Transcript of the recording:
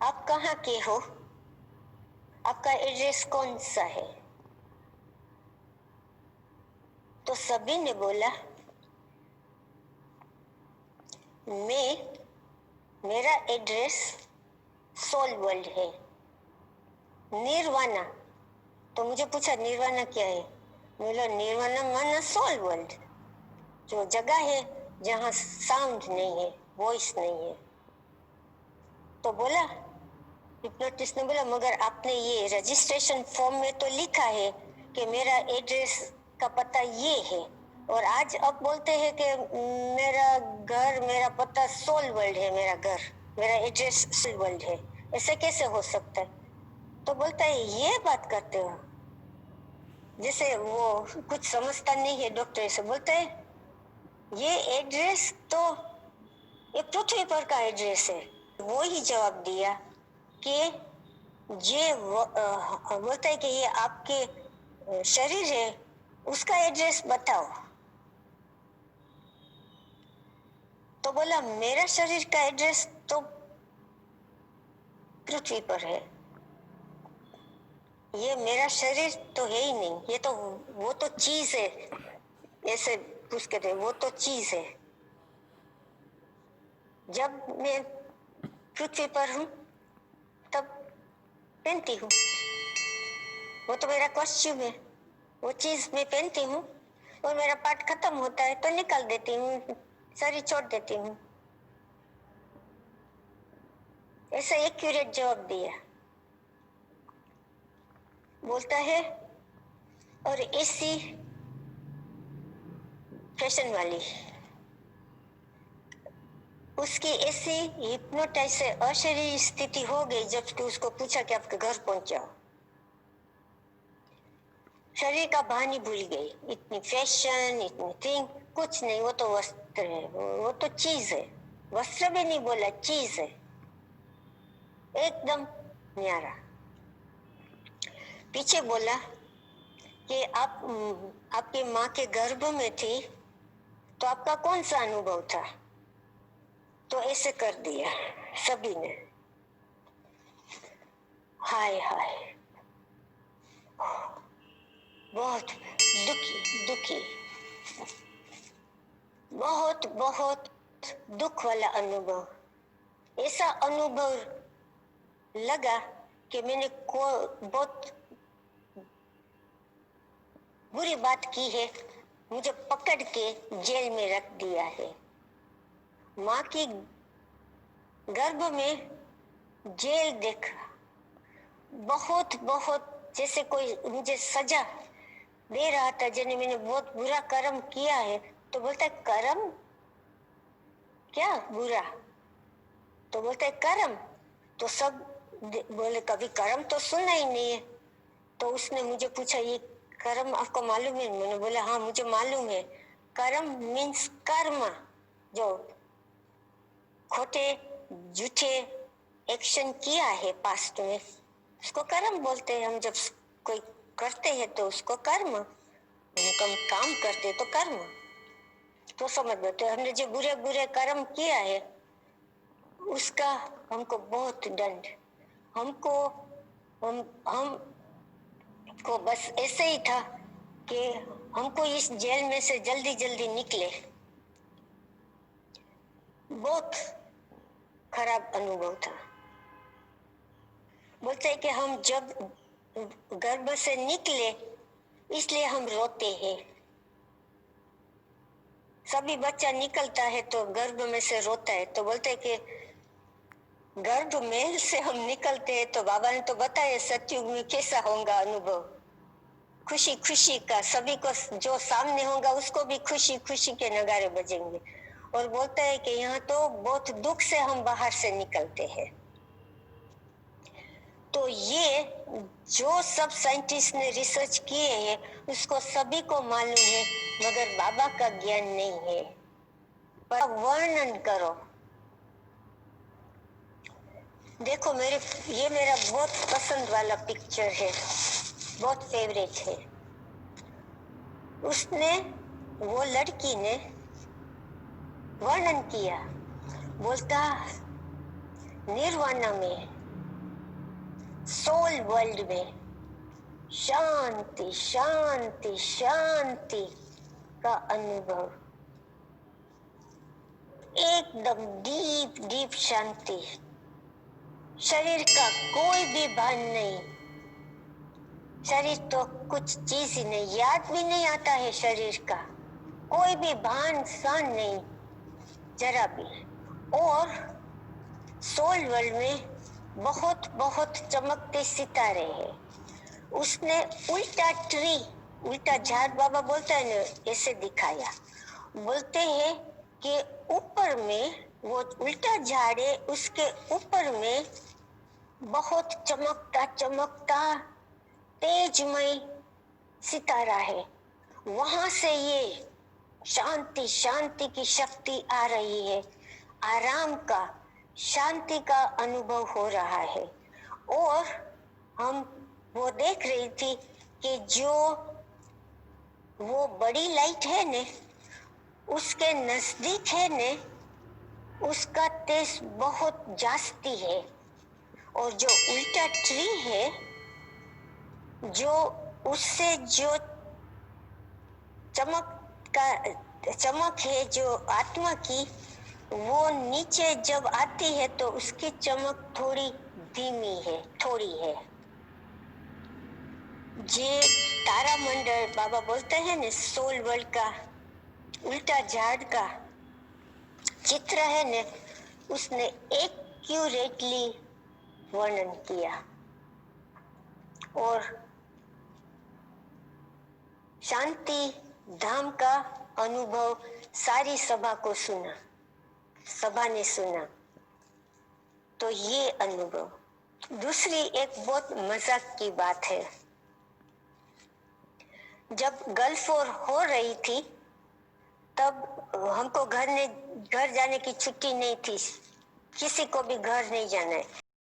आप कहाँ के हो, आपका एड्रेस कौन सा है? तो सभी ने बोला मेरा एड्रेस सोल वर्ल्ड है, निर्वाणा। तो मुझे पूछा निर्वाणा क्या है? बोला निर्वाणा माना सोल वर्ल्ड, जो जगह है जहाँ साउंड नहीं है, वॉइस नहीं है। तो बोला हिप्नोटिस्ट ने बोला मगर आपने ये रजिस्ट्रेशन फॉर्म में तो लिखा है कि मेरा एड्रेस का पता ये है, और आज अब बोलते हैं कि मेरा घर, मेरा पता सोल वर्ल्ड है, मेरा घर, मेरा एड्रेस सोल वर्ल्ड है। ऐसे कैसे हो सकता है? तो बोलता है ये बात करते हो, जैसे वो कुछ समझता नहीं है। डॉक्टर से बोलता है ये एड्रेस तो ये पृथ्वी पर का एड्रेस है। वो ही जवाब दिया कि ये बोलता है कि ये आपके शरीर है, उसका एड्रेस बताओ। तो बोला मेरा शरीर का एड्रेस तो पृथ्वी पर है, ये मेरा शरीर तो है ही नहीं, ये तो वो तो चीज है। ऐसे पूछ के थे, वो तो चीज है। जब मैं पृथ्वी पर हूँ तब पहनती हूँ, वो तो मेरा कॉस्ट्यूम है, वो चीज मैं पहनती हूँ, और मेरा पार्ट खत्म होता है तो निकाल देती हूँ, शरीर छोड़ देती हूँ। ऐसा एक्यूरेट जवाब दिया। बोलता है और ऐसी फैशन वाली, उसकी ऐसी हिप्नोटाइज से अशरीरी स्थिति हो गई जब उसको पूछा कि आपके घर पहुंचाओ। शरीर का भान ही भूल गई, इतनी फैशन, इतनी थिंग, कुछ नहीं, वो तो वस्त्र है, वो तो चीज है। वस्त्र भी नहीं बोला, चीज है, एकदम न्यारा। पीछे बोला कि आप आपकी माँ के गर्भ में थी तो आपका कौन सा अनुभव था? तो ऐसे कर दिया सभी ने। हाय हाय, बहुत दुखी दुखी, बहुत बहुत दुख वाला अनुभव। ऐसा अनुभव लगा कि मैंने बहुत बुरी बात की है, मुझे पकड़ के जेल में रख दिया है। माँ की गर्भ में जेल देखा, बहुत बहुत जैसे कोई मुझे सजा दे रहा था, जिन्हें मैंने बहुत बुरा कर्म किया है। तो बोलता है कर्म क्या बुरा? तो बोलता है कर्म। तो सब बोले कभी कर्म तो सुना ही नहीं है। तो उसने मुझे पूछा ये कर्म आपको मालूम है? मैंने बोला हाँ मुझे मालूम है। कर्म मीन्स कर्म, जो खोटे झूठे एक्शन किया है पास्ट में, उसको कर्म बोलते हैं। हम जब कोई करते हैं तो उसको कर्म, हम काम करते तो कर्म। तो समझ लो हमने जो बुरे बुरे कर्म किया है उसका हमको बहुत दंड, हमको हम को बस ऐसे ही था कि हमको इस जेल में से जल्दी जल्दी निकले। बहुत खराब अनुभव था। बोलते हैं कि हम जब गर्भ से निकले इसलिए हम रोते हैं। सभी बच्चा निकलता है तो गर्भ में से रोता है। तो बोलते हैं कि गर्भ में से हम निकलते हैं तो बाबा ने तो बताया सतयुग में कैसा होगा अनुभव, खुशी खुशी का, सभी को जो सामने होगा उसको भी खुशी खुशी के नगारे बजेंगे। और बोलता है कि यहाँ तो बहुत दुख से हम बाहर से निकलते हैं। तो ये जो सब साइंटिस्ट ने रिसर्च किए हैं उसको सभी को मालूम है, मगर बाबा का ज्ञान नहीं है। पर वर्णन करो। देखो ये मेरा बहुत पसंद वाला पिक्चर है, बहुत फेवरेट है। उसने, वो लड़की ने वर्णन किया, बोलता निर्वाणा में सोल वर्ल्ड में शांति शांति शांति का अनुभव, एकदम डीप डीप शांति। शरीर का कोई भी भान नहीं, शरीर तो कुछ चीज ही नहीं, याद भी नहीं आता है शरीर का, कोई भी भान सान नहीं जरा भी। और सोल वर्ल्ड में बहुत बहुत चमकते सितारे हैं। उसने उल्टा ट्री, उल्टा झाड़ बाबा बोलता है ना, ऐसे दिखाया। बोलते हैं कि ऊपर में वो उल्टा झाड़ है, उसके ऊपर में बहुत चमकता चमकता तेजमय सितारा है। वहां से ये शांति शांति की शक्ति आ रही है, आराम का, शांति का अनुभव हो रहा है। और हम वो देख रही थी कि जो वो बड़ी लाइट है ने, उसके नजदीक है ने, उसका तेज बहुत जास्ती है। और जो उल्टा ट्री है, जो उससे जो चमक है जो आत्मा की, वो नीचे जब आती है तो उसकी चमक थोड़ी धीमी है, थोड़ी है। जे तारामंडल बाबा बोलते हैं ने, सोल वर्ल्ड का उल्टा झाड़ का चित्र है ने, उसने एक्यूरेटली वर्णन किया। और शांति धाम का अनुभव सारी सभा को सुना, सभा ने सुना। तो ये अनुभव। दूसरी एक बहुत मजाक की बात है, जब गल्फ वॉर हो रही थी तब हमको घर जाने की छुट्टी नहीं थी, किसी को भी घर नहीं जाना है।